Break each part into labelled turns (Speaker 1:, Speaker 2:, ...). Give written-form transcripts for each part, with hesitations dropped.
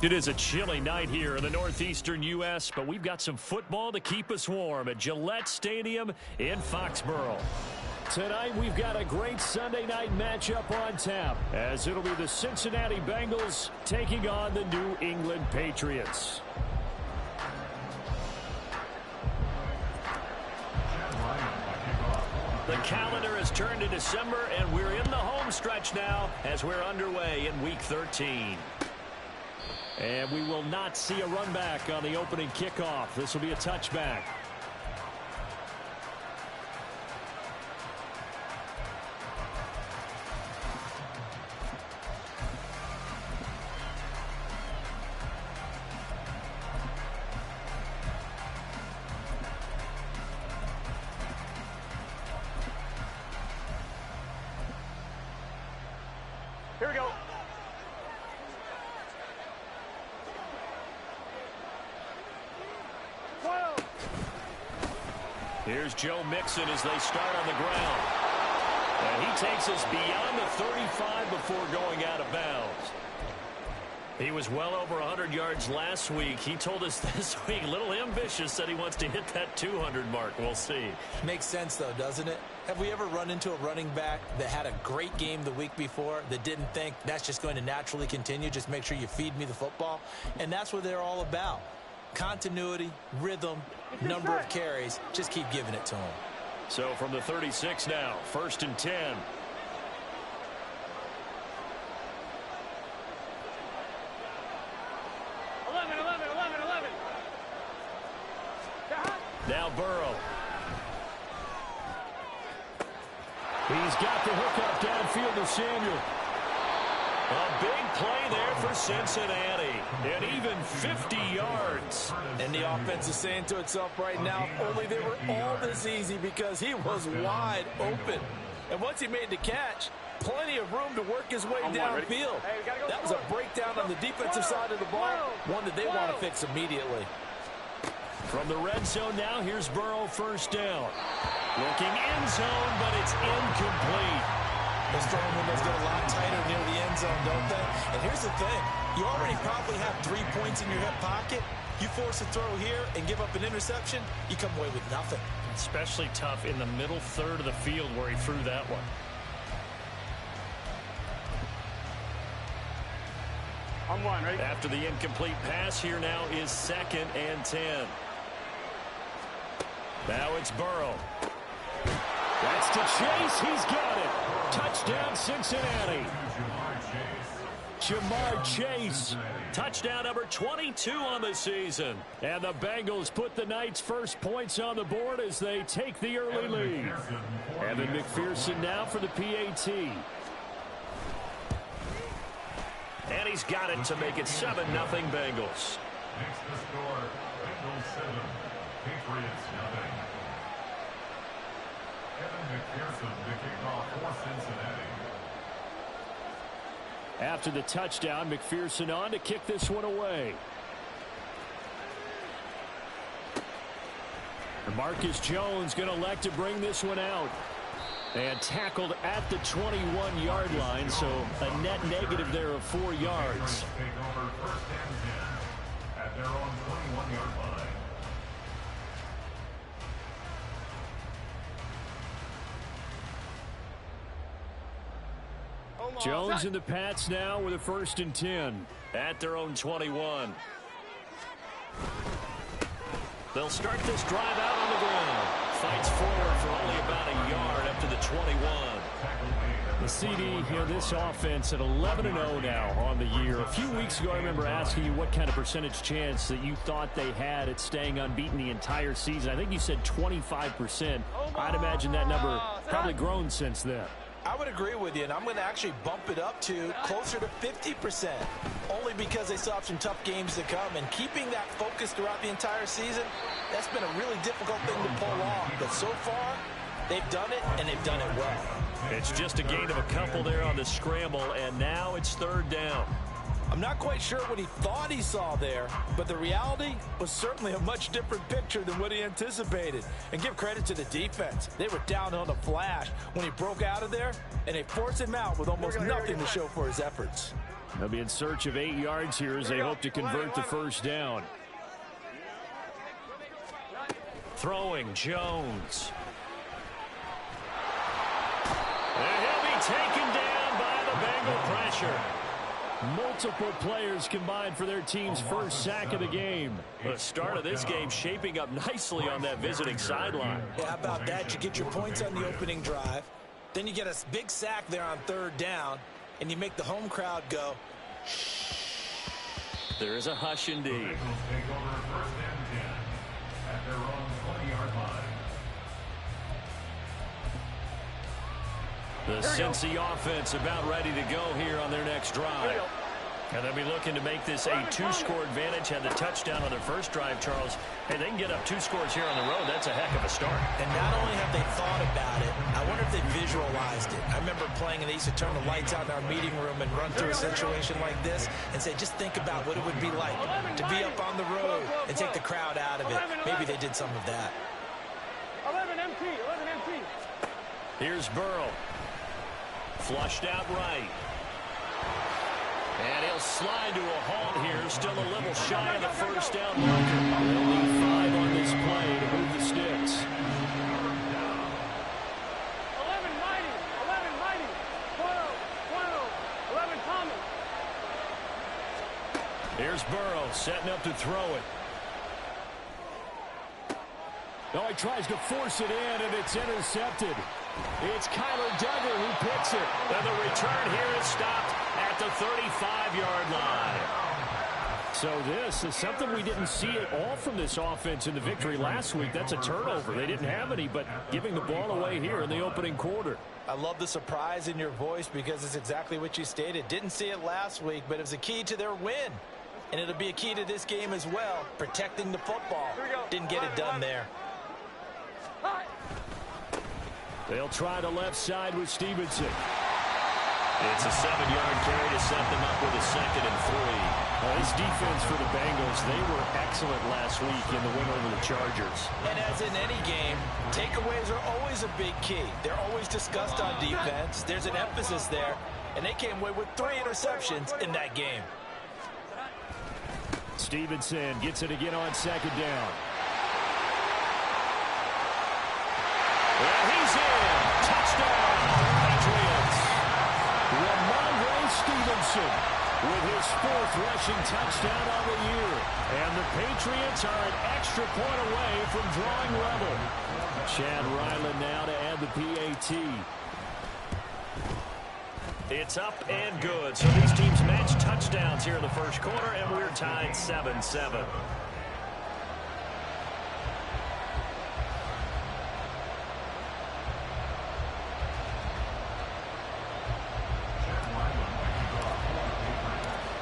Speaker 1: It is a chilly night here in the northeastern U.S., but we've got some football to keep us warm at Gillette Stadium in Foxborough. Tonight, we've got a great Sunday night matchup on tap, as it'll be the Cincinnati Bengals taking on the New England Patriots. The calendar has turned to December, and we're in the home stretch now as we're underway in Week 13. And we will not see a run back on the opening kickoff. This will be a touchback.
Speaker 2: Here we go.
Speaker 1: Here's Joe Mixon as they start on the ground. And he takes us beyond the 35 before going out of bounds. He was well over 100 yards last week. He told us this week, a little ambitious, said he wants to hit that 200 mark. We'll see.
Speaker 3: Makes sense, though, doesn't it? Have we ever run into a running back that had a great game the week before that didn't think that's just going to naturally continue? Just make sure you feed me the football. And that's what they're all about. Continuity, rhythm, number of carries. Just keep giving it to him.
Speaker 1: So from the 36 now, 1st and 10. Now Burrow. He's got the hook up downfield to Samuel. A big play there for Cincinnati. And even 50 yards.
Speaker 3: And the offense is saying to itself right now, only they were all this easy because he was wide open. And once he made the catch, plenty of room to work his way downfield. That was a breakdown on the defensive side of the ball, one that they want to fix immediately.
Speaker 1: From the red zone now, here's Burrow, 1st down. Looking end zone, but it's incomplete.
Speaker 3: Those throwing windows get a lot tighter near the end zone, don't they? And here's the thing. You already probably have 3 points in your hip pocket. You force a throw here and give up an interception, you come away with nothing.
Speaker 1: Especially tough in the middle third of the field where he threw that one.
Speaker 2: On one, ready?
Speaker 1: After the incomplete pass, here now is 2nd and 10. Now it's Burrow. That's to Chase. He's got it. Touchdown, Cincinnati. Jamar Chase. Touchdown number 22 on the season. And the Bengals put the night's first points on the board as they take the early lead. Evan McPherson now for the PAT. And he's got it to make it 7-0 Bengals.
Speaker 4: Next to score, Bengals 7, Patriots 0. Evan McPherson, the kickoff for Cincinnati.
Speaker 1: After the touchdown, McPherson on to kick this one away. Marcus Jones going to elect to bring this one out. And tackled at the 21-yard line, so a net negative there of 4 yards.
Speaker 4: Take over 1st and 10 at their own 21-yard line.
Speaker 1: Jones and the Pats now with a 1st and 10 at their own 21. They'll start this drive out on the ground. Fights forward for only about a yard up to the 21. The CD here, this offense at 11-0 now on the year. A few weeks ago, I remember asking you what kind of percentage chance that you thought they had at staying unbeaten the entire season. I think you said 25%. I'd imagine that number probably grown since then.
Speaker 3: I would agree with you, and I'm going to actually bump it up to closer to 50%, only because they still have some tough games to come. And keeping that focus throughout the entire season, that's been a really difficult thing to pull off. But so far, they've done it, and they've done it well.
Speaker 1: It's just a gain of a couple there on the scramble, and now it's 3rd down.
Speaker 3: I'm not quite sure what he thought he saw there, but the reality was certainly a much different picture than what he anticipated. And give credit to the defense. They were down on the flash when he broke out of there, and they forced him out with almost nothing to show for his efforts.
Speaker 1: They'll be in search of 8 yards here as they hope to convert the first down. Throwing Jones. And he'll be taken down by the Bengal pressure. Multiple players combined for their team's first sack of the game. The start of this game shaping up nicely on that visiting sideline.
Speaker 3: Yeah, how about that? You get your points on the opening drive. Then you get a big sack there on 3rd down. And you make the home crowd go.
Speaker 1: There is a hush indeed.
Speaker 4: Bengals take over 1st and 10 at their own 20-yard line.
Speaker 1: The Cincy offense about ready to go here on their next drive. And they'll be looking to make this a 2-score advantage. Had the touchdown on their first drive, Charles. Hey, they can get up 2 scores here on the road. That's a heck of a start.
Speaker 3: And not only have they thought about it, I wonder if they visualized it. I remember playing and they used to turn the lights out in our meeting room and run through a situation like this and say, just think about what it would be like to be up on the road and take the crowd out of it. Maybe they did some of that.
Speaker 2: 11 MT, 11 MT.
Speaker 1: Here's Burrow. Flushed out right. And he'll slide to a halt here. Still a little shy of the first down marker. They'll need 5 on this play to move the sticks.
Speaker 2: 11 Mighty, 11 Mighty, 12, 11 Tommy.
Speaker 1: Here's Burrow setting up to throw it. Oh, he tries to force it in, and it's intercepted. It's Kyler Duggar who picks it. And the return here is stopped at the 35-yard line. So this is something we didn't see at all from this offense in the victory last week. That's a turnover. They didn't have any, but giving the ball away here in the opening quarter.
Speaker 3: I love the surprise in your voice because it's exactly what you stated. Didn't see it last week, but it was a key to their win. And it'll be a key to this game as well, protecting the football. Didn't get it done there.
Speaker 1: They'll try the left side with Stevenson. It's a 7-yard carry to set them up with a 2nd and 3. This defense for the Bengals, they were excellent last week in the win over the Chargers.
Speaker 3: And as in any game, takeaways are always a big key. They're always discussed on defense. There's an emphasis there, and they came away with 3 interceptions in that game.
Speaker 1: Stevenson gets it again on 2nd down. Well, he's in. Touchdown, Patriots. Ramondre Stevenson with his 4th rushing touchdown on the year. And the Patriots are an extra point away from drawing level. Chad Ryland now to add the PAT. It's up and good. So these teams match touchdowns here in the first quarter, and we're tied 7-7.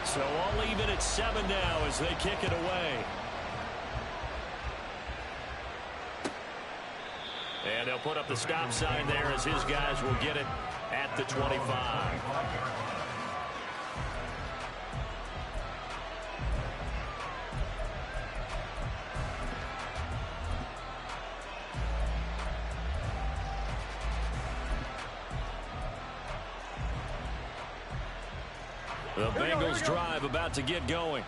Speaker 1: So all even at 7 now as they kick it away. And they'll put up the stop sign there as his guys will get it at the 25. The Bengals drive about to get going.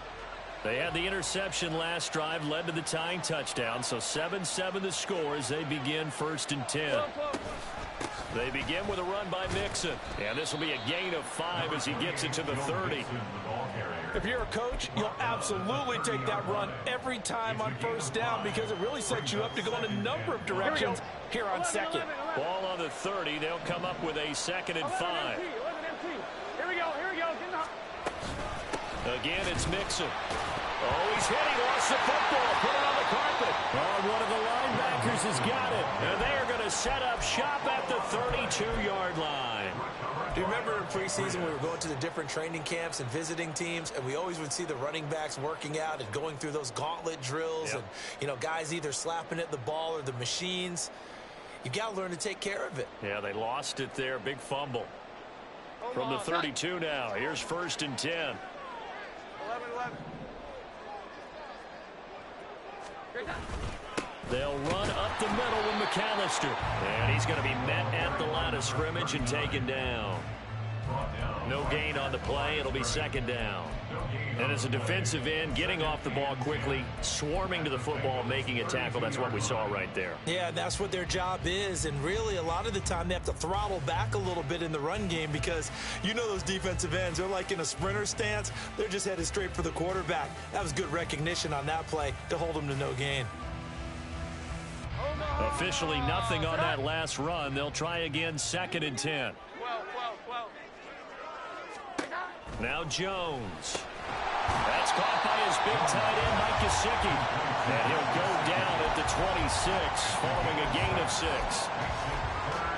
Speaker 1: They had the interception last drive, led to the tying touchdown, so 7-7 the score as they begin 1st and 10. They begin with a run by Mixon, and this will be a gain of 5 as he gets it to the 30.
Speaker 3: If you're a coach, you'll absolutely take that run every time on 1st down because it really sets you up to go in a number of directions here on 2nd.
Speaker 1: Ball on the 30. They'll come up with a 2nd and 5.
Speaker 2: Here we go.
Speaker 1: Again, it's Mixon. Oh, he's hit. He lost the football. Put it on the carpet. Oh, one of the linebackers has got it. And they are going to set up shop at the 32-yard line.
Speaker 3: Do you remember in preseason we were going to the different training camps and visiting teams, and we always would see the running backs working out and going through those gauntlet drills, and, you know, guys either slapping at the ball or the machines. You got to learn to take care of it.
Speaker 1: Yeah, they lost it there. Big fumble. From the 32 now. Here's 1st and 10.
Speaker 2: 11.
Speaker 1: They'll run up the middle with McAllister. And he's going to be met at the line of scrimmage and taken down.
Speaker 4: Brought down
Speaker 1: No gain on the play. It'll be second down. And as a defensive end, getting off the ball quickly, swarming to the football, making a tackle, that's what we saw right there.
Speaker 3: Yeah, that's what their job is. And really, a lot of the time, they have to throttle back a little bit in the run game because you know those defensive ends, they're like in a sprinter stance. They're just headed straight for the quarterback. That was good recognition on that play to hold them to no gain.
Speaker 1: Officially nothing on that last run. They'll try again, 2nd and 10. Now Jones. That's caught by his big tight end, Mike Gesicki. And he'll go down at the 26 following a gain of 6.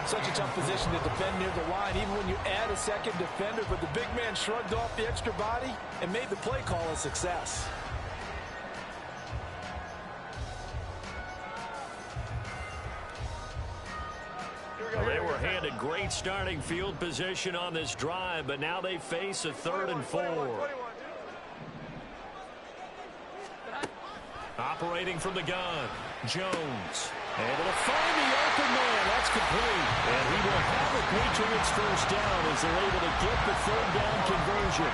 Speaker 5: Such a tough position to defend near the line, even when you add a second defender. But the big man shrugged off the extra body and made the play call a success.
Speaker 1: Well, they were handed great starting field position on this drive, but now they face a 3rd and 4. Operating from the gun, Jones. Able to find the open man. That's complete. And he will have it reaching its first down as they're able to get the 3rd down conversion.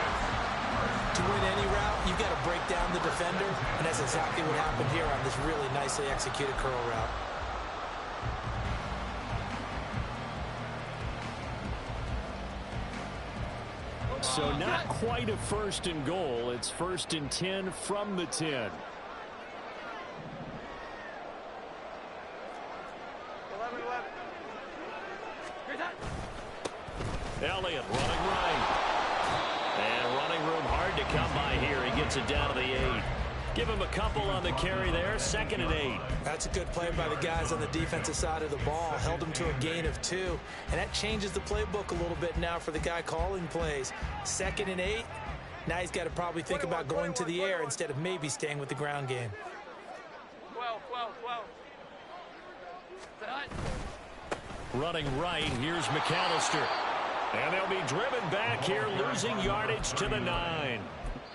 Speaker 3: To win any route, you've got to break down the defender, and that's exactly what happened here on this really nicely executed curl route.
Speaker 1: So not quite a 1st and goal. It's 1st and 10 from the 10. Elliott running right. And running room hard to come by here. He gets it down to the 8. Give him a couple on the carry there. 2nd and 8.
Speaker 3: That's a good play by the guys on the defensive side of the ball. Held them to a gain of 2. And that changes the playbook a little bit now for the guy calling plays. 2nd and 8. Now he's got to probably think about going to the air instead of maybe staying with the ground game.
Speaker 2: 12.
Speaker 1: Running right, here's McAllister. And they'll be driven back here, losing yardage to the 9.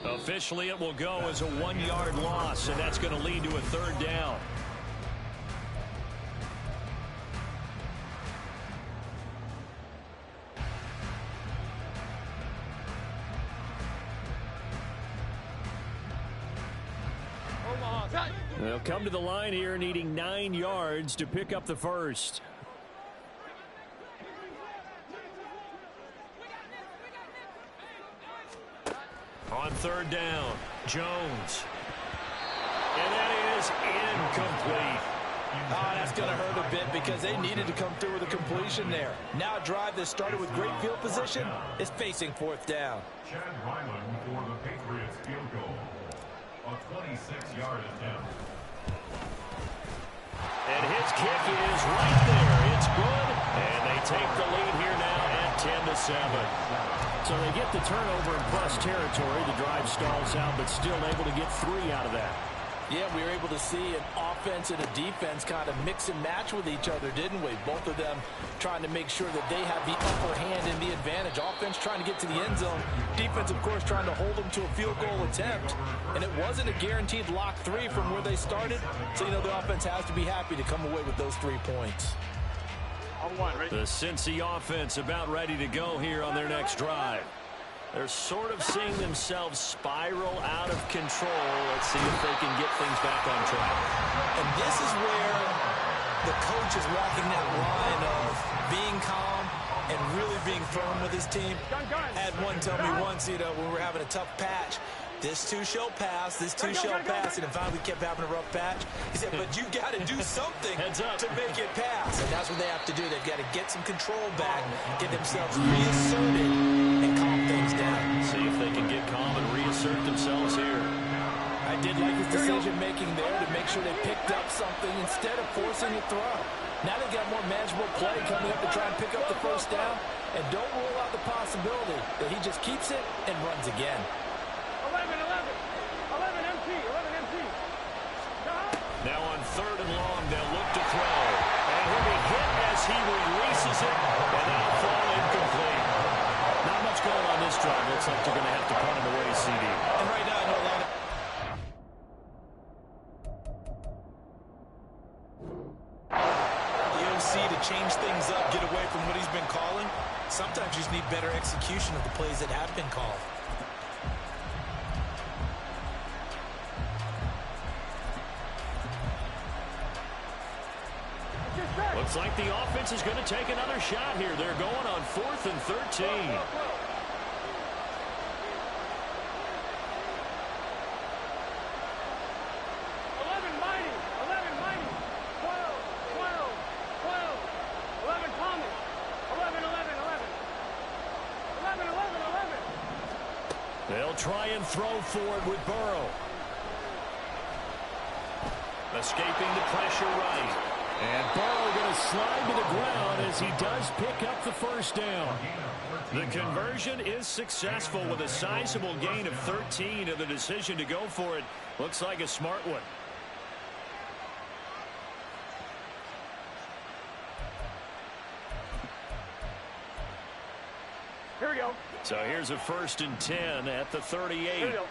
Speaker 1: Officially, it will go as a 1-yard loss, and that's going to lead to a 3rd down. They'll come to the line here, needing 9 yards to pick up the 1st. On 3rd down, Jones. And that is incomplete.
Speaker 5: Oh, that's going to hurt a bit because they needed to come through with a completion there. Now a drive that started with great field position is facing 4th down.
Speaker 4: Chad Ryland for the Patriots field goal. A 26-yard attempt.
Speaker 1: And his kick is right there. It's good. And they take the lead here now at 10-7. So they get the turnover in plus territory. The drive stalls out, but still able to get 3 out of that.
Speaker 5: Yeah, we were able to see an offense and a defense kind of mix and match with each other, didn't we? Both of them trying to make sure that they have the upper hand and the advantage. Offense trying to get to the end zone. Defense, of course, trying to hold them to a field goal attempt. And it wasn't a guaranteed lock 3 from where they started. So, you know, the offense has to be happy to come away with those 3 points.
Speaker 1: The Cincy offense about ready to go here on their next drive. They're sort of seeing themselves spiral out of control. Let's see if they can get things back on track.
Speaker 3: And this is where the coach is walking that line of being calm and really being firm with his team. I had one tell me once, you know, when we were having a tough patch, this too shall pass, this too shall pass, and if we kept having a rough patch, he said, but you got to do something to make it pass. And that's what they have to do. They've got to get some control back, get themselves reasserted, and calm things down.
Speaker 1: See if they can get calm and reassert themselves here.
Speaker 5: I did like his decision-making there to make sure they picked up something instead of forcing a throw. Now they've got more manageable play coming up to try and pick up the 1st down, and don't rule out the possibility that he just keeps it and runs again.
Speaker 2: 11 MT.
Speaker 1: Now on 3rd and long, they'll look to throw. And he'll be hit as he releases it, and that'll fall incomplete. Not much going on this drive. Looks like they're going to have to punt him away, CD.
Speaker 3: And right now, I know a lot of the OC to change things up, get away from what he's been calling. sometimes you just need better execution of the plays that have been called.
Speaker 1: Looks like the offense is going to take another shot here. They're going on 4th and 13.
Speaker 2: 11, 11, 11.
Speaker 1: They'll try and throw forward with Burrow. Escaping the pressure right. And Burrow going to slide to the ground as he does pick up the first down. The conversion is successful with a sizable gain of 13, and the decision to go for it looks like a smart one.
Speaker 2: Here we go.
Speaker 1: So here's a 1st and 10 at the 38.
Speaker 2: Here we go.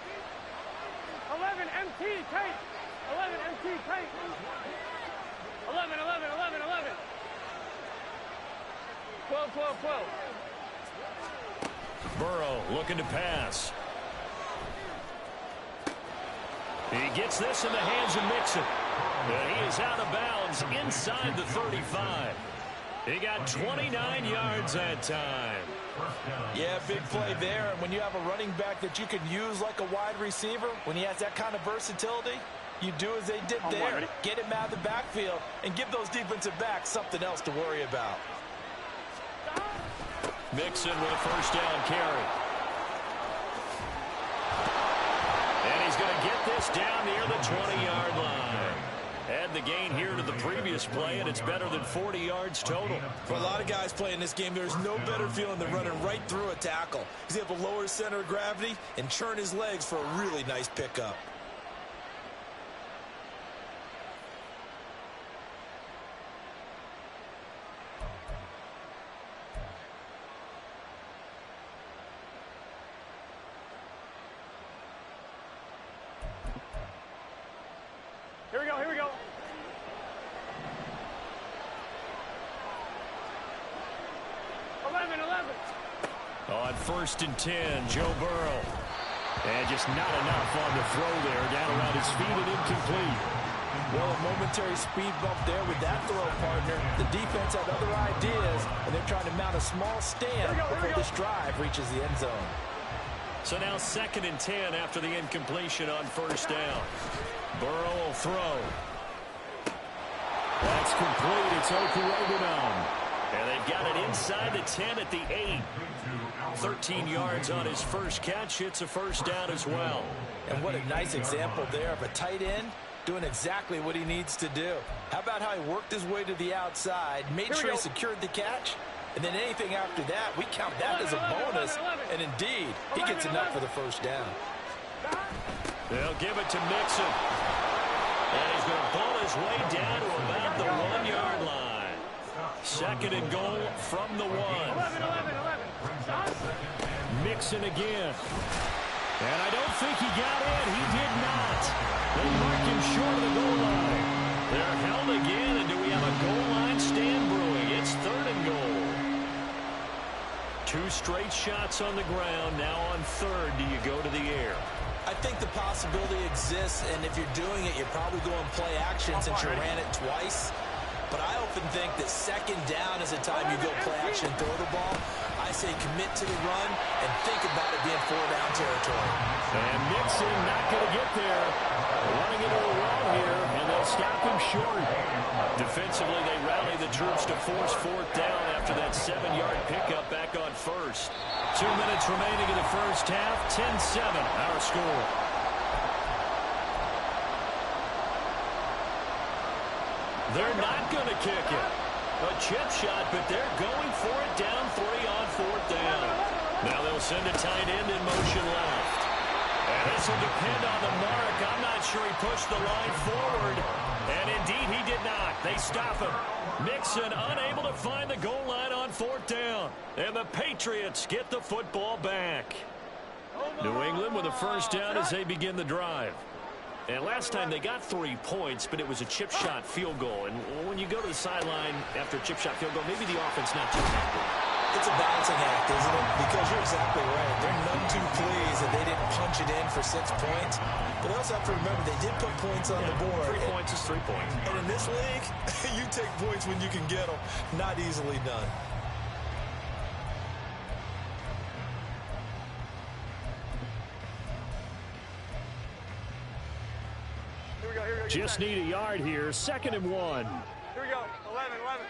Speaker 2: 11 MT tight. 11 MT tight. 11, 11, 11, 11. 12, 12, 12.
Speaker 1: Burrow looking to pass. He gets this in the hands of Mixon. And he is out of bounds inside the 35. He got 29 yards that time.
Speaker 5: Yeah, big play there. And when you have a running back that you can use like a wide receiver, when he has that kind of versatility, you do as they did there. Get him out of the backfield and give those defensive backs something else to worry about.
Speaker 1: Mixon with a 1st down carry. And he's going to get this down near the 20-yard line. Add the gain here to the previous play, and it's better than 40 yards total.
Speaker 3: For a lot of guys playing this game, there's no better feeling than running right through a tackle. He's able to lower his center of gravity and churn his legs for a really nice pickup.
Speaker 2: Here we go, here we go.
Speaker 1: On 1st and 10, Joe Burrow. And just not enough on the throw there. Down around his feet and incomplete.
Speaker 5: Well, a momentary speed bump there with that throw, partner. The defense had other ideas, and they're trying to mount a small stand before this drive reaches the end zone.
Speaker 1: So now 2nd and 10 after the incompletion on 1st down. Burrow will throw. That's complete. It's Okurobunom. And they've got it inside the 10 at the 8. 13 yards on his first catch. It's a 1st down as well.
Speaker 5: And what a nice example there of a tight end doing exactly what he needs to do. How about how he worked his way to the outside, made sure he secured the catch, and then anything after that, we count that as a bonus. And indeed, he gets enough for the 1st down.
Speaker 1: They'll give it to Mixon. And he's going to pull his way down to about the 1-yard line. 2nd and goal from the 1.
Speaker 2: 11, 11, 11.
Speaker 1: Mixon again. And I don't think he got in. He did not. They marked him short of the goal line. They're held again, and do we have a goal line stand brewing? It's 3rd and goal. 2 straight shots on the ground. Now on 3rd, do you go to the air?
Speaker 3: I think the possibility exists, and if you're doing it, you're probably going play action since you ran it twice. But I often think that 2nd down is a time you go play action, throw the ball. I say commit to the run and think about it being 4-down territory.
Speaker 1: And Mixon not going to get there. Running into a wall here, and they'll stop him short. Defensively, they rally the troops to force 4th down after that 7-yard pickup back on 1st. 2 minutes remaining in the 1st half. 10-7, our score. They're not going to kick it. A chip shot, but they're going for it down 3 on 4th down. Now they'll send a tight end in motion left. And this will depend on the mark. I'm not sure he pushed the line forward. And indeed, he did not. They stop him. Mixon unable to find the goal line on 4th down. And the Patriots get the football back. New England with a 1st down as they begin the drive. And last time they got 3 points, but it was a chip shot field goal. And when you go to the sideline after a chip shot field goal, maybe the offense not too happy.
Speaker 3: It's a balancing act, isn't it? Because you're exactly right. They're none too pleased that they didn't punch it in for 6 points. But they also have to remember they did put points on the board.
Speaker 1: 3 points is 3 points.
Speaker 3: And in this league, you take points when you can get them. Not easily done.
Speaker 2: Here we go, here we go.
Speaker 1: Just need a yard here. 2nd and 1.
Speaker 2: Here we go. 11, 11.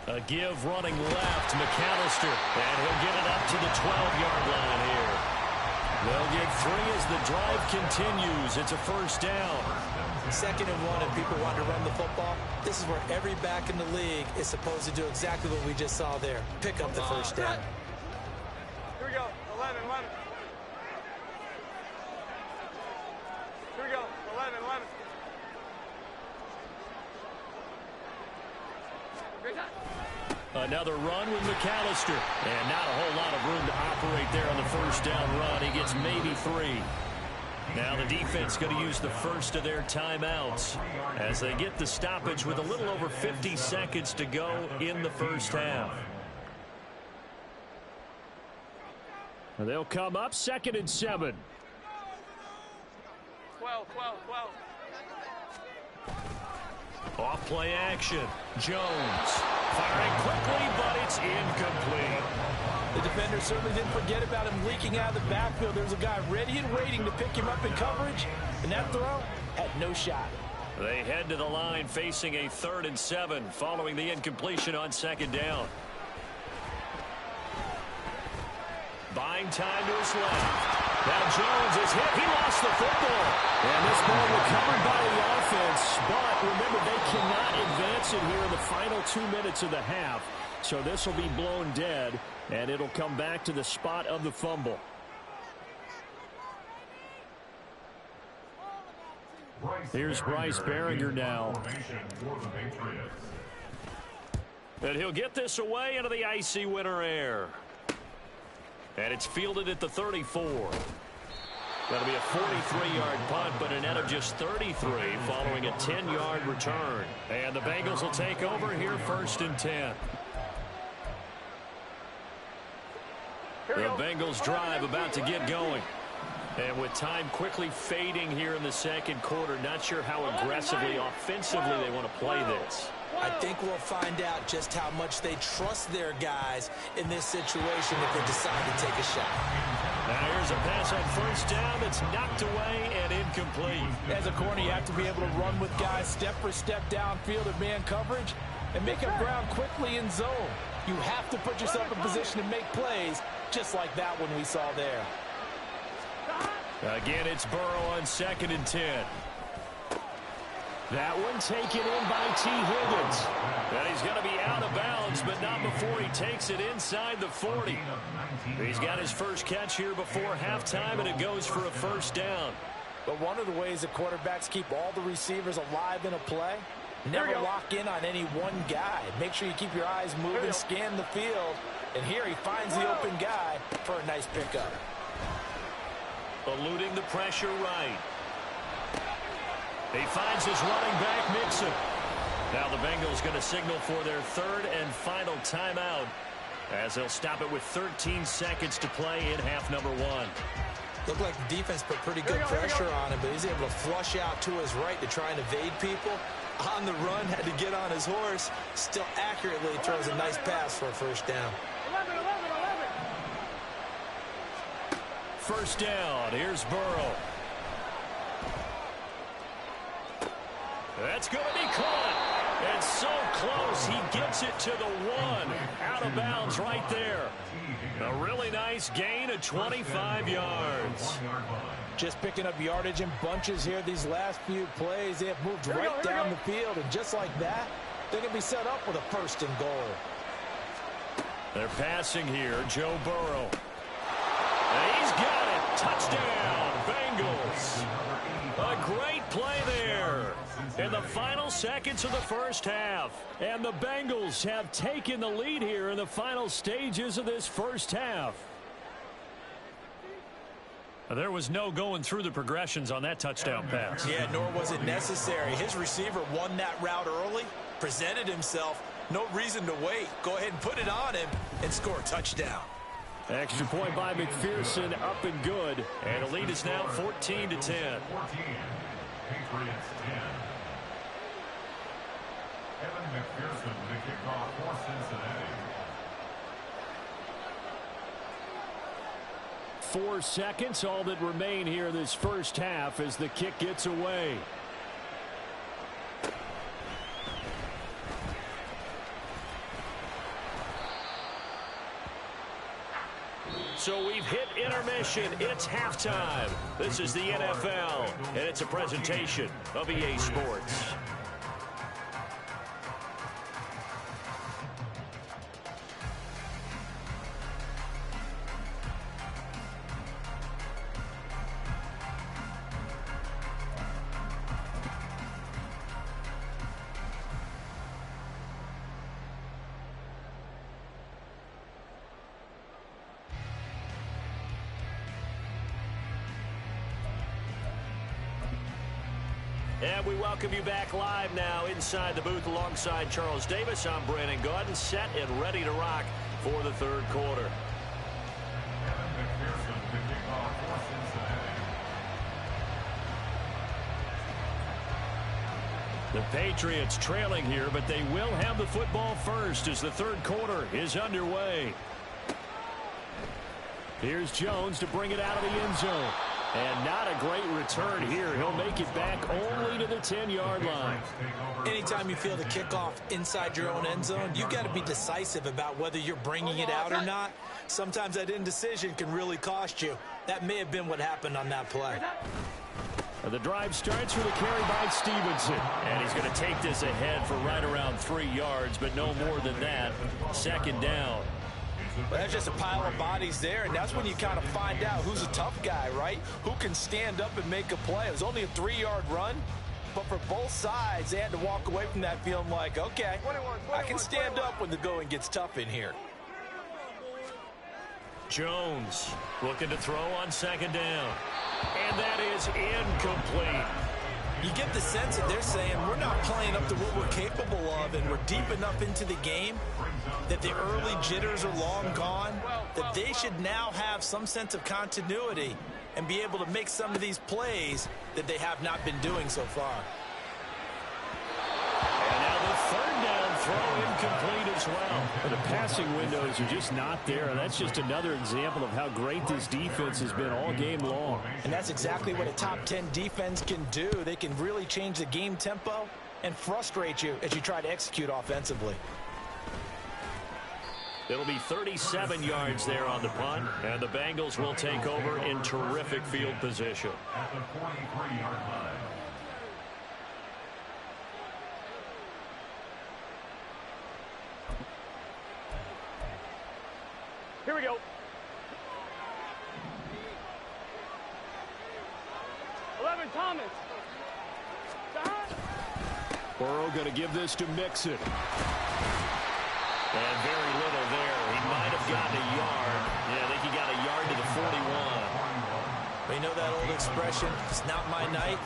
Speaker 1: A give running left, McAllister, and he'll get it up to the 12-yard line here. They'll get 3 as the drive continues. It's a first down.
Speaker 3: 2nd and 1, and people want to run the football. This is where every back in the league is supposed to do exactly what we just saw there. Pick up the first down.
Speaker 2: Here we go. 11, 11. Here we go. 11, 11. Great time.
Speaker 1: Another run with McAllister. And not a whole lot of room to operate there on the first down run. He gets maybe 3. Now the defense going to use the first of their timeouts as they get the stoppage with a little over 50 seconds to go in the first half. And they'll come up 2nd and 7.
Speaker 2: 12, 12, 12.
Speaker 1: Off play action. Jones firing quickly, but it's incomplete.
Speaker 5: The defender certainly didn't forget about him leaking out of the backfield. There's a guy ready and waiting to pick him up in coverage, and that throw had no shot.
Speaker 1: They head to the line facing a 3rd and 7 following the incompletion on 2nd down. Buying time to his left. Now Jones is hit. He lost the football. And this ball recovered by the offense. But remember, they cannot advance it here in the final 2 minutes of the half. So this will be blown dead, and it'll come back to the spot of the fumble. Here's Bryce Behringer now. And he'll get this away into the icy winter air. And it's fielded at the 34. That'll be a 43-yard punt, but a net of just 33 following a 10-yard return. And the Bengals will take over here 1st and 10. The Bengals drive about to get going. And with time quickly fading here in the 2nd quarter, not sure how aggressively, offensively they want to play this.
Speaker 3: I think we'll find out just how much they trust their guys in this situation if they decide to take a shot.
Speaker 1: Now here's a pass on 1st down that's knocked away and incomplete.
Speaker 5: As a corner, you have to be able to run with guys step for step downfield in man coverage and make up ground quickly in zone. You have to put yourself in position to make plays, just like that one we saw there.
Speaker 1: Again, it's Burrow on 2nd and 10. That one taken in by T. Higgins. And he's going to be out of bounds, but not before he takes it inside the 40. He's got his first catch here before halftime, and it goes for a first down.
Speaker 5: But one of the ways that quarterbacks keep all the receivers alive in a play, never lock in on any one guy. Make sure you keep your eyes moving, scan the field. And here he finds the open guy for a nice pickup.
Speaker 1: Eluding the pressure right. He finds his running back, Mixon. Now the Bengals going to signal for their 3rd and final timeout as they'll stop it with 13 seconds to play in half number 1.
Speaker 3: Looked like the defense put pretty good pressure on him, but he's able to flush out to his right to try and evade people. On the run, had to get on his horse. Still accurately throws a nice pass for a first down.
Speaker 2: 11, 11, 11.
Speaker 1: First down. Here's Burrow. That's going to be caught. And so close, he gets it to the 1. Out of bounds right there. A really nice gain of 25 yards.
Speaker 5: Just picking up yardage in bunches here these last few plays. They have moved right down the field, and just like that, they're going to be set up with a 1st and goal.
Speaker 1: They're passing here, Joe Burrow. And he's got it. Touchdown, Bengals. A great play there in the final seconds of the first half. And the Bengals have taken the lead here in the final stages of this first half. There was no going through the progressions on that touchdown pass.
Speaker 3: Yeah, nor was it necessary. His receiver won that route early, presented himself, No reason to wait. Go ahead and put it on him and score a touchdown.
Speaker 1: Extra point by McPherson, up and good. And the lead is now 14-10.
Speaker 4: 14. Patriots 10. Evan McPherson with the kickoff for Cincinnati.
Speaker 1: 4 seconds, all that remain here this first half as the kick gets away. So we've hit intermission. It's halftime. This is the NFL, and it's a presentation of EA Sports. And we welcome you back live now inside the booth alongside Charles Davis. I'm Brandon Gaudin, set and ready to rock for the third quarter.
Speaker 4: Evan McPherson with the kickoff for Cincinnati.
Speaker 1: The Patriots trailing here, but they will have the football first as the third quarter is underway. Here's Jones to bring it out of the end zone. And not a great return here. He'll make it back only to the 10-yard line.
Speaker 3: Anytime you feel the kickoff inside your own end zone, you've got to be decisive about whether you're bringing it out or not. Sometimes that indecision can really cost you. That may have been what happened on that play.
Speaker 1: The drive starts with a carry by Stevenson. And he's going to take this ahead for right around 3 yards, but no more than that. Second down.
Speaker 5: Well, that's just a pile of bodies there, and that's when you kind of find out who's a tough guy, right? Who can stand up and make a play. It was only a 3-yard run, but for both sides, they had to walk away from that feeling like, okay, I can stand up when the going gets tough in here.
Speaker 1: Jones looking to throw on second down. And that is incomplete.
Speaker 3: You get the sense that they're saying we're not playing up to what we're capable of, and we're deep enough into the game that the early jitters are long gone, that they should now have some sense of continuity and be able to make some of these plays that they have not been doing so far.
Speaker 1: And now the third down throw incomplete as well. But the passing windows are just not there. And that's just another example of how great this defense has been all game long.
Speaker 3: And that's exactly what a top 10 defense can do. They can really change the game tempo and frustrate you as you try to execute offensively.
Speaker 1: It'll be 37 yards there on the punt, and the Bengals will take over in terrific field position.
Speaker 4: At the 43-yard line.
Speaker 2: Here we go. 11, Thomas.
Speaker 1: Burrow going to give this to Mixon. And very little there. He might have gotten a yard. Yeah, I think he got a yard to the 41.
Speaker 3: But you know that old expression, it's not my night?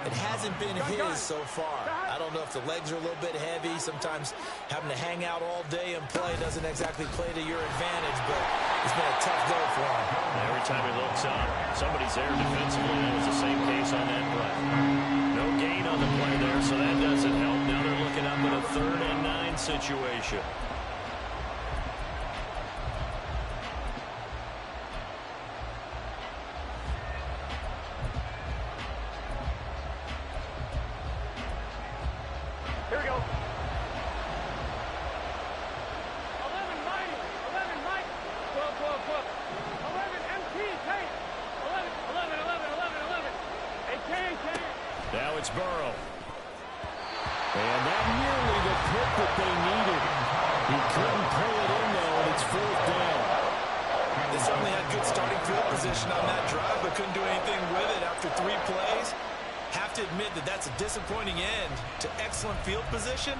Speaker 3: It hasn't been his so far. I don't know if the legs are a little bit heavy. Sometimes having to hang out all day and play doesn't exactly play to your advantage, but it's been a tough go for him.
Speaker 1: Every time he looks up, somebody's there defensively. That was the same case on that play. No gain on the play there, so that doesn't help. Now they're looking up at a 3rd and 9 situation.
Speaker 2: Here we go. 11, Mike. 12. 11, MT, Kate. 11. Hey, Kane.
Speaker 1: Now it's Burrow. And that nearly the pick that they needed. He couldn't pull it in, though, and it's 4th down.
Speaker 3: They certainly had good starting field position on that drive, but couldn't do anything with it after 3 plays. Have to admit that that's a disappointing end to excellent field position.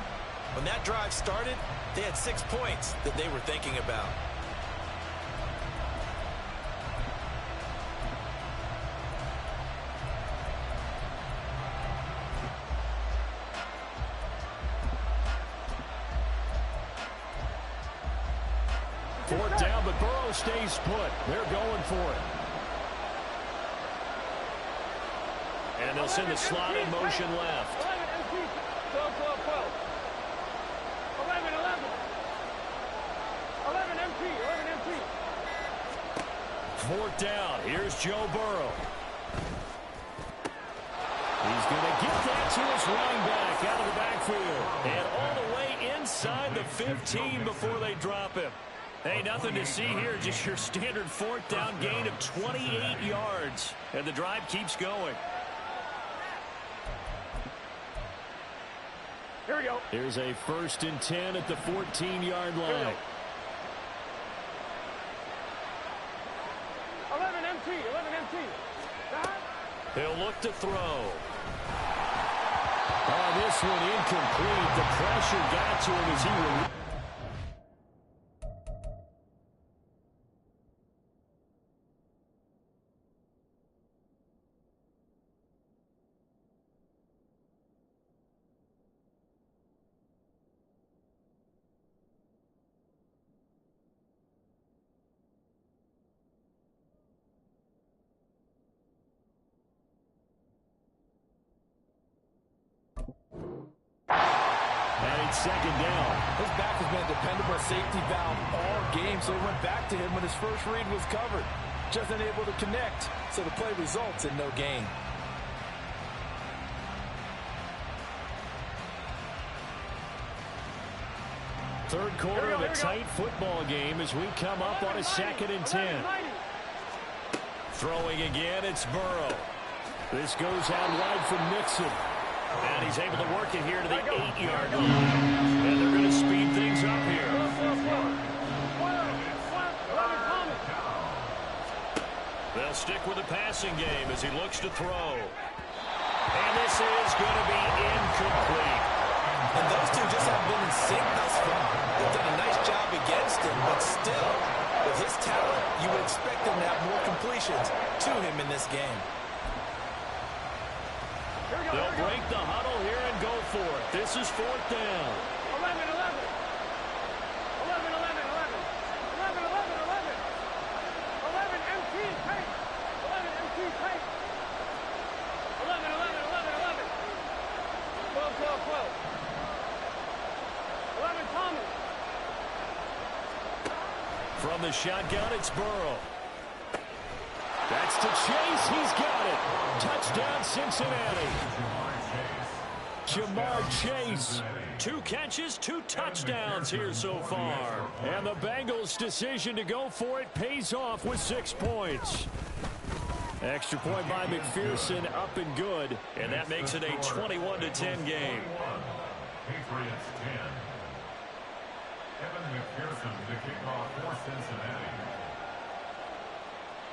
Speaker 3: When that drive started, they had 6 points that they were thinking about.
Speaker 1: Fourth down, but Burrow stays put. They're going for it. And they'll send the slot in motion left.
Speaker 2: 11 MT. 12, 12, 12. 11, 11. 11 MT. 11 MT.
Speaker 1: Fourth down. Here's Joe Burrow. He's going to get that to his running back out of the backfield. And all the way inside the 15 before they drop him. Hey, nothing to see here. Just your standard fourth down gain of 28 yards. And the drive keeps going.
Speaker 2: Here we go.
Speaker 1: Here's a 1st and 10 at the 14-yard line.
Speaker 2: 11 MT. 11 MT.
Speaker 1: He'll look to throw. Oh, this one incomplete. The pressure got to him as he released. Second down.
Speaker 5: His back has been a dependable safety valve all game, so he went back to him when his first read was covered. Just unable to connect, so the play results in no gain.
Speaker 1: Third quarter of a tight football game as we come up on a 2nd and 10. Throwing again, it's Burrow. This goes out wide for Mixon. And he's able to work it here to the 8-yard line. And they're going to speed things up here. They'll stick with the passing game as he looks to throw. And this is going to be incomplete.
Speaker 3: And those two just haven't been in sync thus far. They've done a nice job against him, but still, with his talent, you would expect him to have more completions to him in this game.
Speaker 1: They'll break the huddle here and go for it. This is 4th down.
Speaker 2: 11, 11. 11, 11, 11. 11, 11, 11. 11 MT tight. 11 MT tight. 11, 11, 11, 11. 12, 12, 12. 11 Thomas.
Speaker 1: From the shotgun, it's Burrow. That's to Chase. He's got it. Touchdown, Cincinnati. Jamar Chase. 2 catches, 2 touchdowns here so far. And the Bengals' decision to go for it pays off with 6 points. Extra point by McPherson, up and good. And that makes it a 21-10 game.
Speaker 4: Patriots 10. Evan McPherson to kick off for Cincinnati.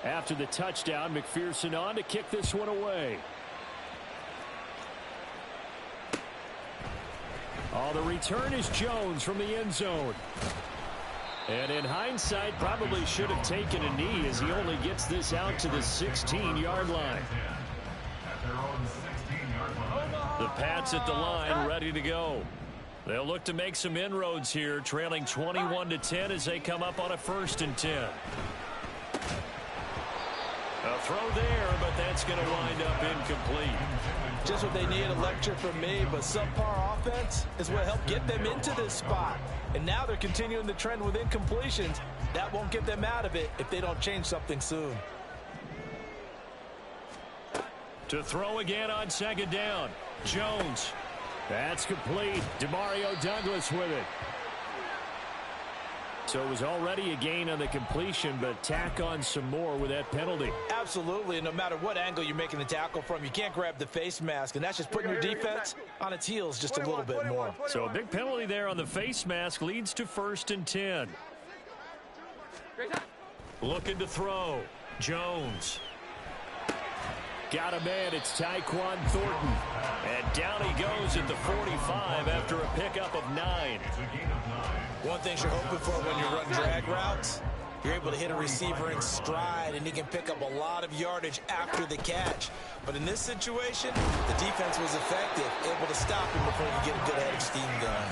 Speaker 1: After the touchdown, McPherson on to kick this one away. Oh, the return is Jones from the end zone. And in hindsight, probably should have taken a knee as he only gets this out to the 16-yard line. The Pats at the line, ready to go. They'll look to make some inroads here, trailing 21-10 as they come up on a 1st and 10. A throw there, but that's going to wind up incomplete.
Speaker 5: Just what they need, a lecture from me, but subpar offense is what helped get them into this spot. And now they're continuing the trend with incompletions. That won't get them out of it if they don't change something soon.
Speaker 1: To throw again on 2nd down. Jones. That's complete. Demario Douglas with it. So it was already a gain on the completion, but tack on some more with that penalty.
Speaker 5: Absolutely. No matter what angle you're making the tackle from, you can't grab the face mask, and that's just putting your defense on its heels just a little bit more.
Speaker 1: So a big penalty there on the face mask leads to 1st and 10. Looking to throw. Jones. Got a man. It's Tyquan Thornton. And down he goes at the 45 after a pickup of 9.
Speaker 3: One thing you're hoping for when you run drag routes you're able to hit a receiver in stride, and he can pick up a lot of yardage after the catch. But in this situation, the defense was effective, able to stop him before he get a good head of steam going.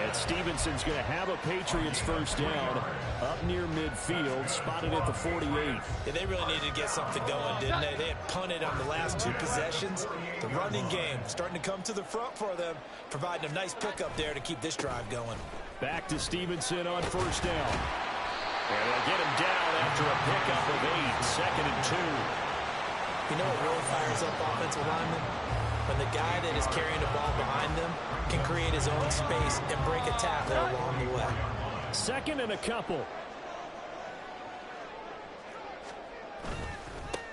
Speaker 1: And Stevenson's going to have a Patriots first down up near midfield, spotted at the 48.
Speaker 3: Yeah, they really needed to get something going, didn't they? They had punted on the last 2 possessions. The running game starting to come to the front for them, providing a nice pickup there to keep this drive going.
Speaker 1: Back to Stevenson on first down. And they'll get him down after a pickup of 8, 2nd and 2.
Speaker 3: You know what really fires up offensive linemen? When the guy that is carrying the ball behind them can create his own space and break a tackle along the way.
Speaker 1: 2nd and a couple.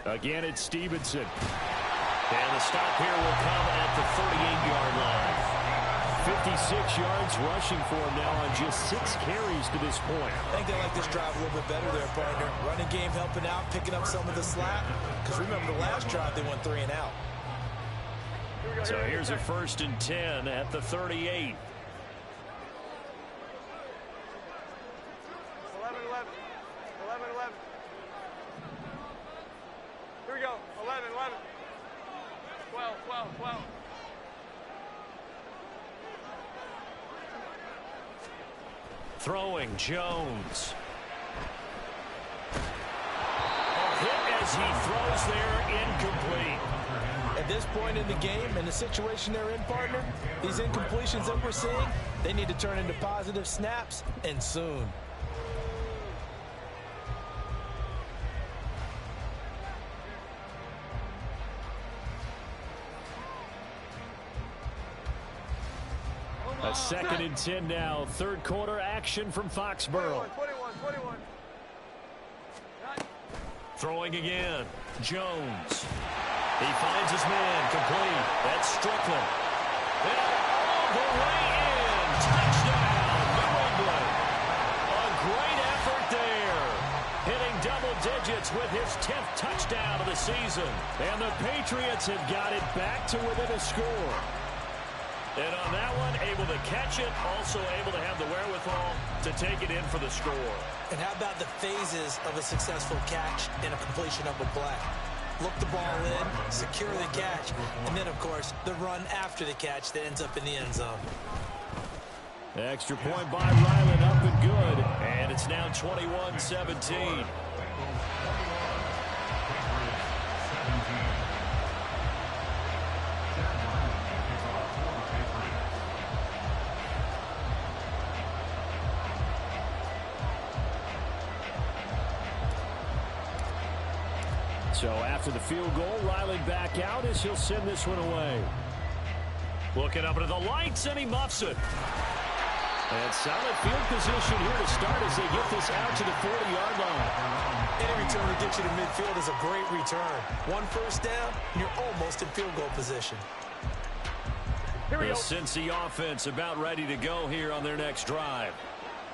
Speaker 1: Again, it's Stevenson. And the stop here will come at the 38-yard line. 56 yards rushing for him now on just 6 carries to this point.
Speaker 3: I think they like this drive a little bit better there, partner. Running game helping out, picking up some of the slack. Because remember the last drive, they went 3 and out.
Speaker 1: So here's a 1st and 10 at the 38.
Speaker 2: 11-11. 11-11. Here we go. 11-11. 12-12-12.
Speaker 1: Throwing Jones. A hit as he throws there, incomplete.
Speaker 3: At this point in the game, and the situation they're in, partner, these incompletions that we're seeing, they need to turn into positive snaps, and soon.
Speaker 1: A 2nd and 10 now. 3rd quarter action from Foxborough.
Speaker 2: 21.
Speaker 1: Throwing again. Jones. He finds his man. Complete. That's Strickland. And all the way in. Touchdown, New England. A great effort there. Hitting double digits with his 10th touchdown of the season. And the Patriots have got it back to within a score. And on that one, able to catch it, also able to have the wherewithal to take it in for the score.
Speaker 3: And how about the phases of a successful catch and a completion of a play? Look the ball in, secure the catch, and then, of course, the run after the catch that ends up in the end zone.
Speaker 1: Extra point by Ryland, up and good. And it's now 21-17. So after the field goal, Ryland back out as he'll send this one away. Looking up into the lights, and he muffs it. And solid field position here to start as they get this out to the 40-yard line.
Speaker 3: Any return that gets you to midfield is a great return. 1 first down, and you're almost in field goal position.
Speaker 1: The Cincy offense about ready to go here on their next drive.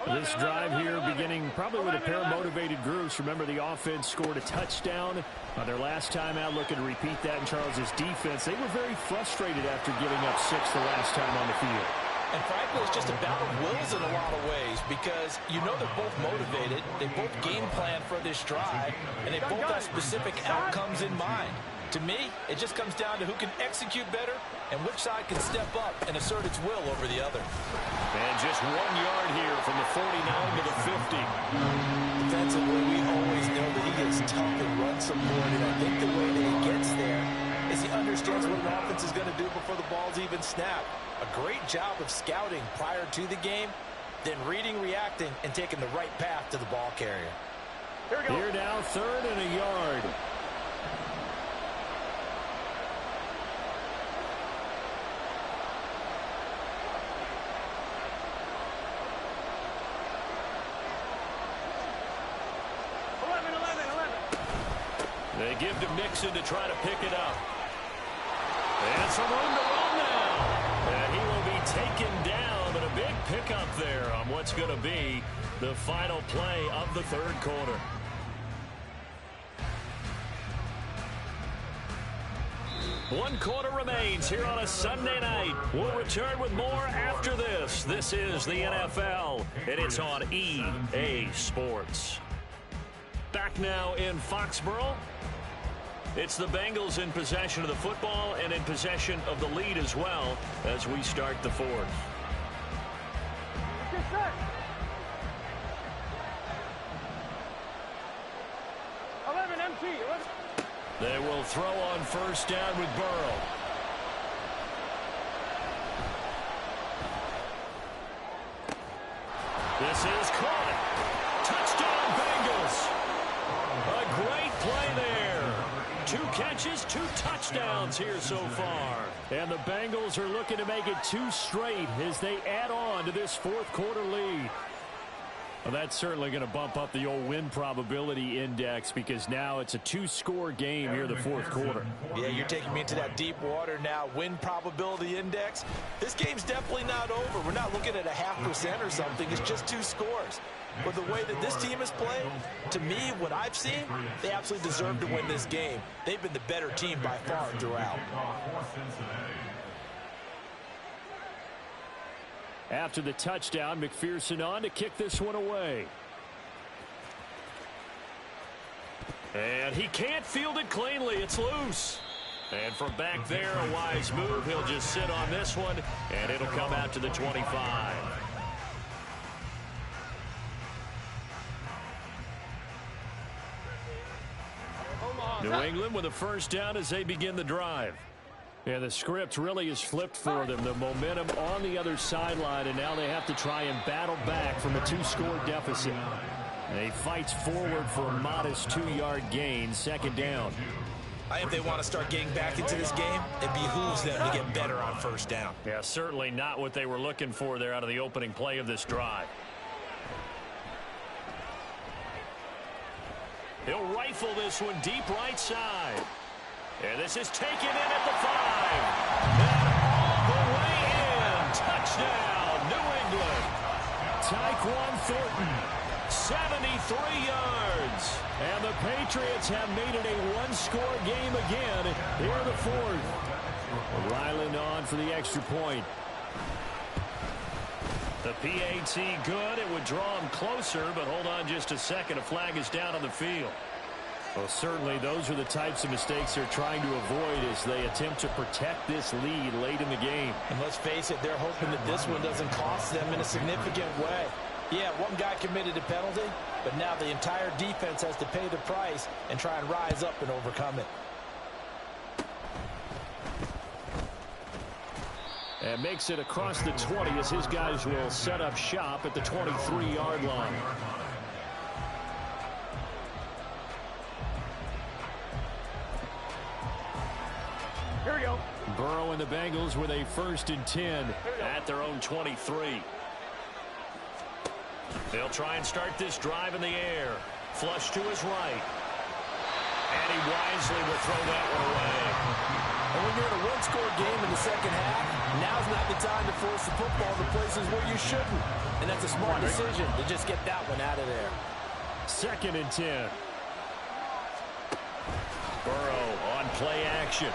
Speaker 1: This drive here beginning probably with a pair of motivated groups. Remember, the offense scored a touchdown on their last time out, looking to repeat that in Charles's defense. They were very frustrated after giving up 6 the last time on the field.
Speaker 3: And frankly, it's just a battle of wills in a lot of ways because you know they're both motivated, they both game plan for this drive, and they both have specific outcomes in mind. To me, it just comes down to who can execute better and which side can step up and assert its will over the other.
Speaker 1: And just 1 yard here from the 49 to the 50.
Speaker 3: Defensively, we always know that he gets tough and runs some more, and I think the way that he gets there is he understands what an offense is going to do before the ball's even snapped. A great job of scouting prior to the game, then reading, reacting, and taking the right path to the ball carrier.
Speaker 1: Here now, 3rd and a yard. They give to Mixon to try to pick it up. And some room to run now. And he will be taken down, but a big pickup there on what's going to be the final play of the 3rd quarter. One quarter remains here on a Sunday night. We'll return with more after this. This is the NFL, and it's on EA Sports. Back now in Foxborough. It's the Bengals in possession of the football and in possession of the lead as well as we start the fourth.
Speaker 2: Get set. 11 MT. 11.
Speaker 1: They will throw on first down with Burrow. This is caught. Touchdown, Bengals. A great play there. 2 catches, 2 touchdowns here so far. And the Bengals are looking to make it 2 straight as they add on to this fourth quarter lead. Well, that's certainly going to bump up the old win probability index because now it's a 2-score game here in the fourth quarter.
Speaker 5: Yeah, you're taking me into that deep water now. Win probability index. This game's definitely not over. We're not looking at a 0.5% or something. It's just 2 scores. But the way that this team has played, to me, what I've seen, they absolutely deserve to win this game. They've been the better team by far throughout.
Speaker 1: After the touchdown, McPherson on to kick this one away. And he can't field it cleanly. It's loose. And from back there, a wise move. He'll just sit on this one, and it'll come out to the 25. New England with a first down as they begin the drive. And the script really is flipped for them. The momentum on the other sideline, and now they have to try and battle back from a 2-score deficit. They fights forward for a modest 2-yard gain, second down.
Speaker 5: If they want to start getting back into this game, it behooves them to get better on first down.
Speaker 1: Yeah, certainly not what they were looking for there out of the opening play of this drive. He'll rifle this one deep right side. And this is taken in at the 5. And all the way in. Touchdown, New England. Tyquan Thornton, 73 yards. And the Patriots have made it a 1-score game again here in the fourth. Ryland on for the extra point. The PAT good. It would draw him closer, but hold on just a second. A flag is down on the field. Well, certainly those are the types of mistakes they're trying to avoid as they attempt to protect this lead late in the game.
Speaker 5: And let's face it, they're hoping that this one doesn't cost them in a significant way. Yeah, one guy committed a penalty, but now the entire defense has to pay the price and try and rise up and overcome it.
Speaker 1: And makes it across the 20 as his guys will set up shop at the 23-yard line.
Speaker 2: Here we go.
Speaker 1: Burrow and the Bengals with a 1st and 10 at their own 23. They'll try and start this drive in the air. Flush to his right. And he wisely will throw that one away.
Speaker 5: And when you're in a 1-score game in the second half, now's not the time to force the football to places where you shouldn't. And that's a smart decision to just get that one out of there.
Speaker 1: 2nd and 10. Burrow on play action.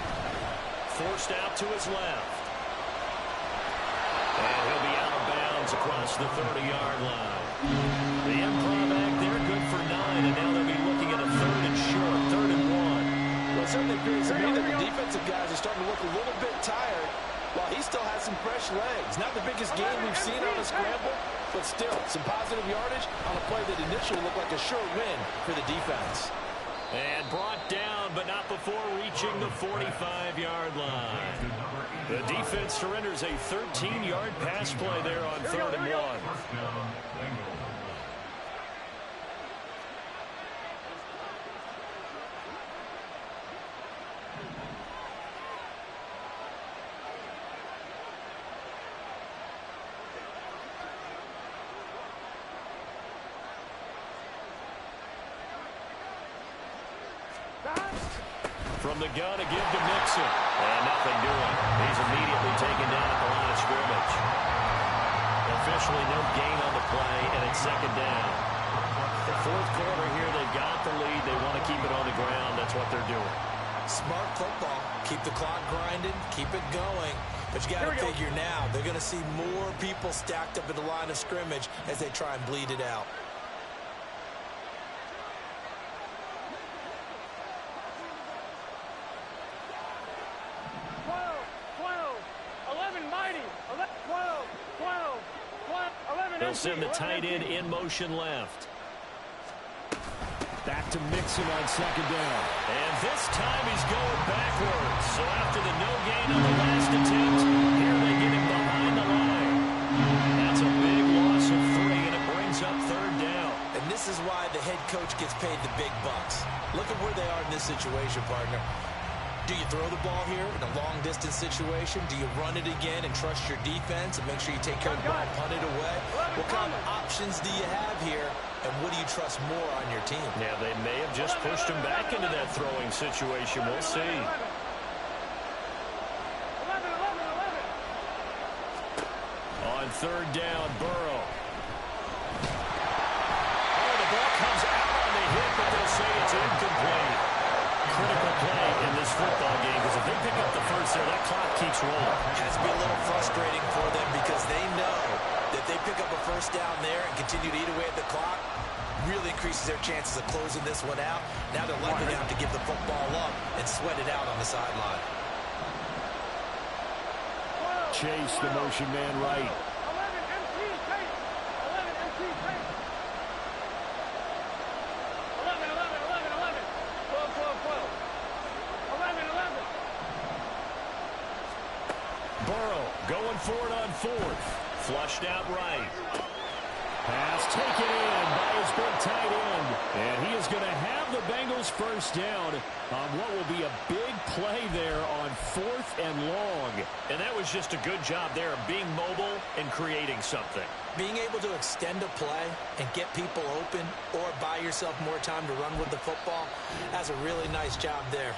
Speaker 1: Forced out to his left. And he'll be out of bounds across the 30-yard line. The improv act there, good for 9, and now they'll be looking at a 3rd and short, 3rd and 1.
Speaker 5: Well, it certainly appears to me that the defensive guys are starting to look a little bit tired while he still has some fresh legs. Not the biggest game we've seen on a scramble, but still some positive yardage on a play that initially looked like a sure win for the defense.
Speaker 1: And brought down, but not before reaching the 45-yard line. The defense surrenders a 13-yard pass play there on 3rd and 1. From the gun, a give to Mixon. And nothing doing. He's immediately taken down at the line of scrimmage. Officially no gain on the play, and it's 2nd down. The fourth quarter here, they've got the lead. They want to keep it on the ground. That's what they're doing.
Speaker 5: Smart football. Keep the clock grinding. Keep it going. But you got to figure now, they're going to see more people stacked up at the line of scrimmage as they try and bleed it out.
Speaker 1: They'll send the tight end in motion left. Back to Mixon on second down. And this time he's going backwards. So after the no gain on the last attempt, here they get him behind the line. That's a big loss of 3, and it brings up third down.
Speaker 3: And this is why the head coach gets paid the big bucks. Look at where they are in this situation, partner. Do you throw the ball here in a long-distance situation? Do you run it again and trust your defense and make sure you take care of the ball, punt it away? What kind of options do you have here, and what do you trust more on your team?
Speaker 1: Yeah, they may have just pushed him back into that throwing situation. We'll see.
Speaker 2: 11, 11.
Speaker 1: On third down, Burrow. Oh, the ball comes out on the hit, but they'll say it's incomplete. Critical play in this football game, because if they pick up the first there, that clock keeps rolling.
Speaker 3: It has to be a little frustrating for them because they know that they pick up a first down there and continue to eat away at the clock, really increases their chances of closing this one out. Now they're likely to have to give the football up and sweat it out on the sideline.
Speaker 1: Chase the motion man right.
Speaker 2: 11 MT tape. 11 MT tape. 11, 11, 11, 11. 12, 12, 12. 11, 11.
Speaker 1: Burrow going for it on fourth. Flushed out right. Pass taken in by his big tight end. And he is going to have the Bengals first down on what will be a big play there on 4th and long. And that was just a good job there of being mobile and creating something.
Speaker 3: Being able to extend a play and get people open or buy yourself more time to run with the football, that's a really nice job there.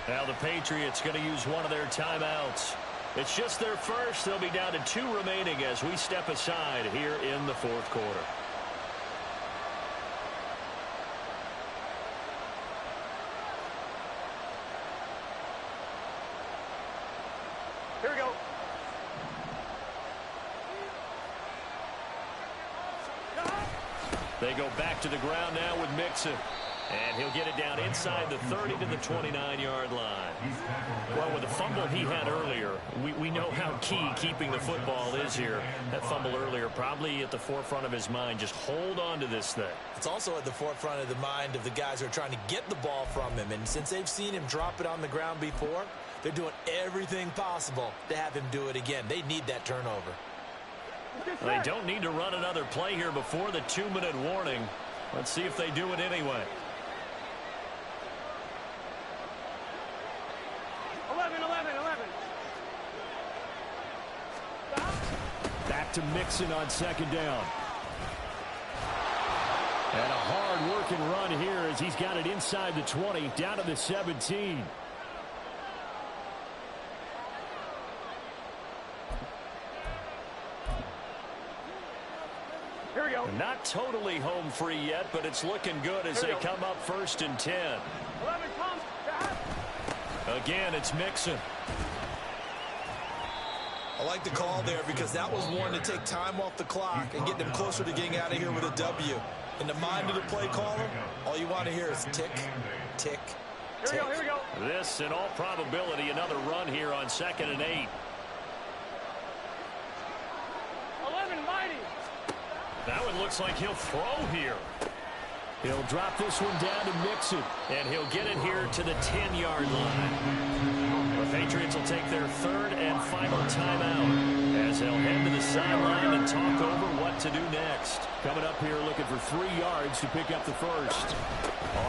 Speaker 1: Now the Patriots going to use one of their timeouts. It's just their first. They'll be down to 2 remaining as we step aside here in the 4th quarter.
Speaker 2: Here we go.
Speaker 1: They go back to the ground now with Mixon. And he'll get it down inside the 30 to the 29-yard line. Well, with the fumble he had earlier, we know how key keeping the football is here. That fumble earlier probably at the forefront of his mind. Just hold on to this thing.
Speaker 3: It's also at the forefront of the mind of the guys who are trying to get the ball from him. And since they've seen him drop it on the ground before, they're doing everything possible to have him do it again. They need that turnover.
Speaker 1: They don't need to run another play here before the 2-minute warning. Let's see if they do it anyway.
Speaker 2: 11, 11, 11.
Speaker 1: Back to Mixon on second down. And a hard-working run here as he's got it inside the 20, down to the 17.
Speaker 2: Here we go.
Speaker 1: Not totally home free yet, but it's looking good as they come up 1st and 10.
Speaker 2: 11 pump.
Speaker 1: Again, it's Mixon.
Speaker 3: I like the call there because that was one to take time off the clock and get them closer to getting out of here with a W. In the mind of the play caller, all you want to hear is tick, tick, tick.
Speaker 2: Here we go.
Speaker 1: This, in all probability, another run here on 2nd and 8.
Speaker 2: 11 mighty.
Speaker 1: That one looks like he'll throw here. He'll drop this one down to Mixon, and he'll get it here to the 10-yard line. The Patriots will take their 3rd and final timeout as they'll head to the sideline and talk over what to do next. Coming up here looking for 3 yards to pick up the first.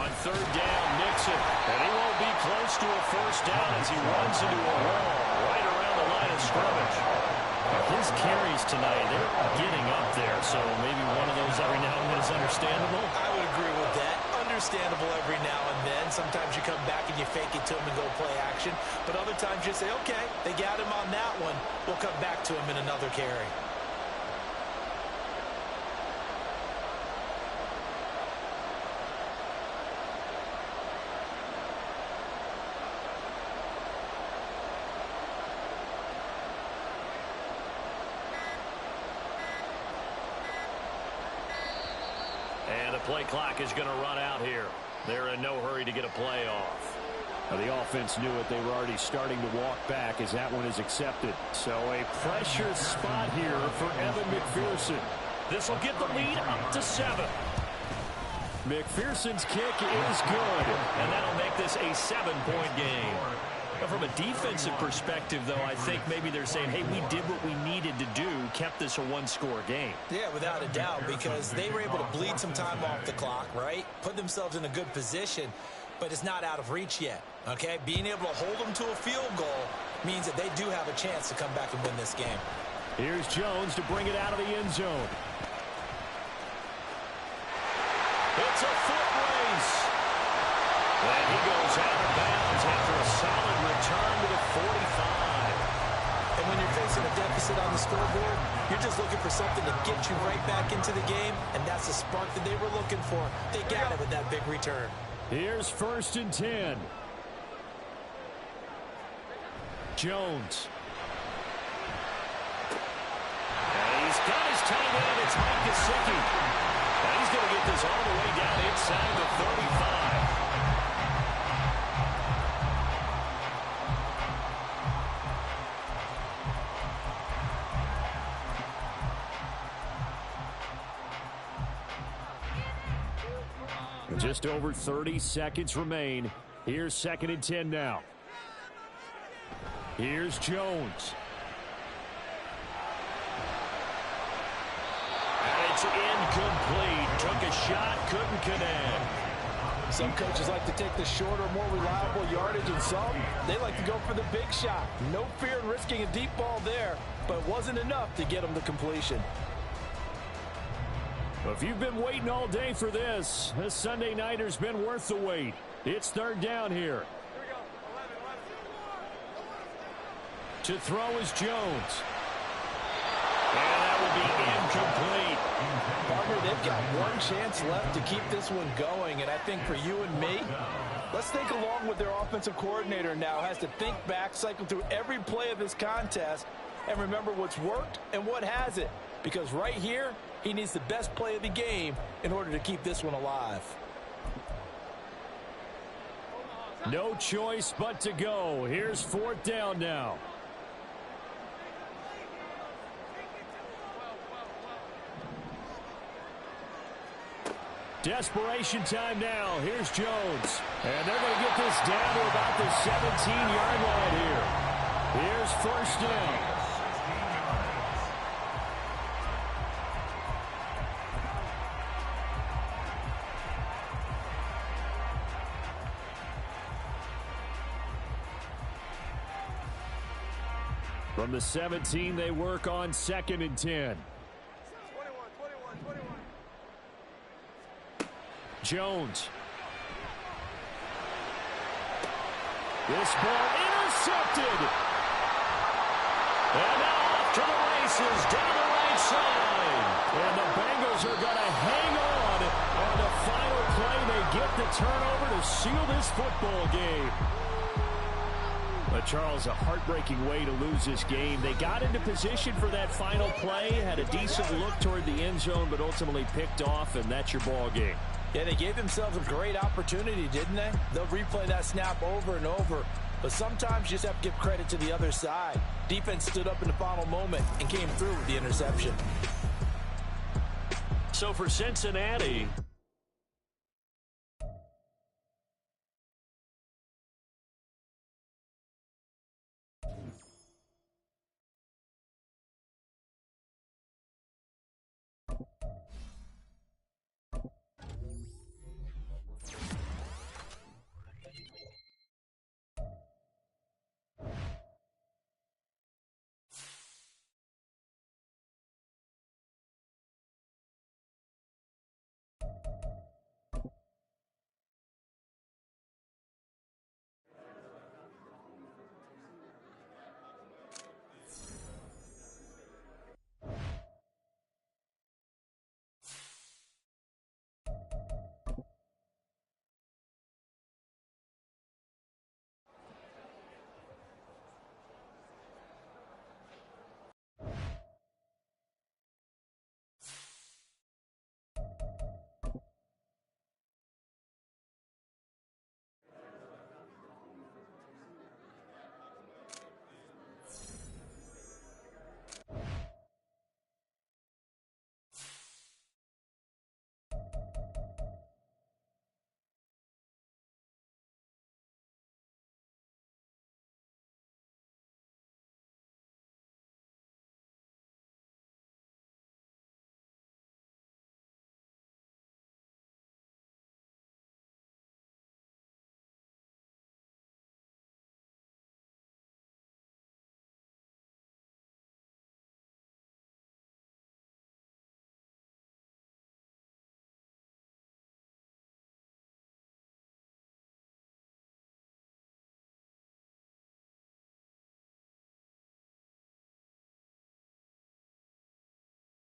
Speaker 1: On 3rd down, Mixon, and he won't be close to a first down as he runs into a wall right around the line of scrimmage. His carries tonight, they're getting up there, so maybe one of those every now and then is understandable.
Speaker 3: I would agree with that. Understandable every now and then. Sometimes you come back and you fake it to him and go play action. But other times you say, okay, they got him on that one. We'll come back to him in another carry.
Speaker 1: And the play clock is going to run out here. They're in no hurry to get a play off. Now the offense knew it. They were already starting to walk back as that one is accepted. So a pressure spot here for Evan McPherson. This will get the lead up to 7. McPherson's kick is good, and that'll make this a 7-point game. Now, from a defensive perspective, though, I think maybe they're saying, hey, we did what we needed to do, kept this a one-score game.
Speaker 3: Yeah, without a doubt, because they were able to bleed some time off the clock, right? Put themselves in a good position, but it's not out of reach yet, okay? Being able to hold them to a field goal means that they do have a chance to come back and win this game.
Speaker 1: Here's Jones to bring it out of the end zone. It's a foot race. And he goes out of bounds after a solid return to the 45.
Speaker 3: And when you're facing a deficit on the scoreboard, you're just looking for something to get you right back into the game, and that's the spark that they were looking for. They got it with that big return.
Speaker 1: Here's 1st and 10. Jones. And he's got his tight end. It's Mike Gesicki. And he's going to get this all the way down inside the 35. Just over 30 seconds remain. Here's 2nd and 10 now. Here's Jones. And it's incomplete. Took a shot, couldn't connect.
Speaker 5: Some coaches like to take the shorter, more reliable yardage, and some, they like to go for the big shot. No fear in risking a deep ball there, but it wasn't enough to get them to completion.
Speaker 1: If you've been waiting all day for this Sunday nighter's been worth the wait. It's 3rd down here. To throw is Jones. And that will be incomplete.
Speaker 5: Partner, they've got one chance left to keep this one going, and I think for you and me, let's think along with their offensive coordinator now. Has to think back, cycle through every play of this contest, and remember what's worked and what hasn't. Because right here, he needs the best play of the game in order to keep this one alive.
Speaker 1: No choice but to go. Here's 4th down now. Desperation time now. Here's Jones. And they're going to get this down to about the 17-yard line here. Here's 1st down. From the 17, they work on 2nd and 10. Jones. This ball intercepted. And now off to the races down the right side. And the Bengals are going to hang on the final play. They get the turnover to seal this football game. But, Charles, a heartbreaking way to lose this game. They got into position for that final play, had a decent look toward the end zone, but ultimately picked off, and that's your ball game.
Speaker 5: Yeah, they gave themselves a great opportunity, didn't they? They'll replay that snap over and over, but sometimes you just have to give credit to the other side. Defense stood up in the final moment and came through with the interception.
Speaker 1: So for Cincinnati,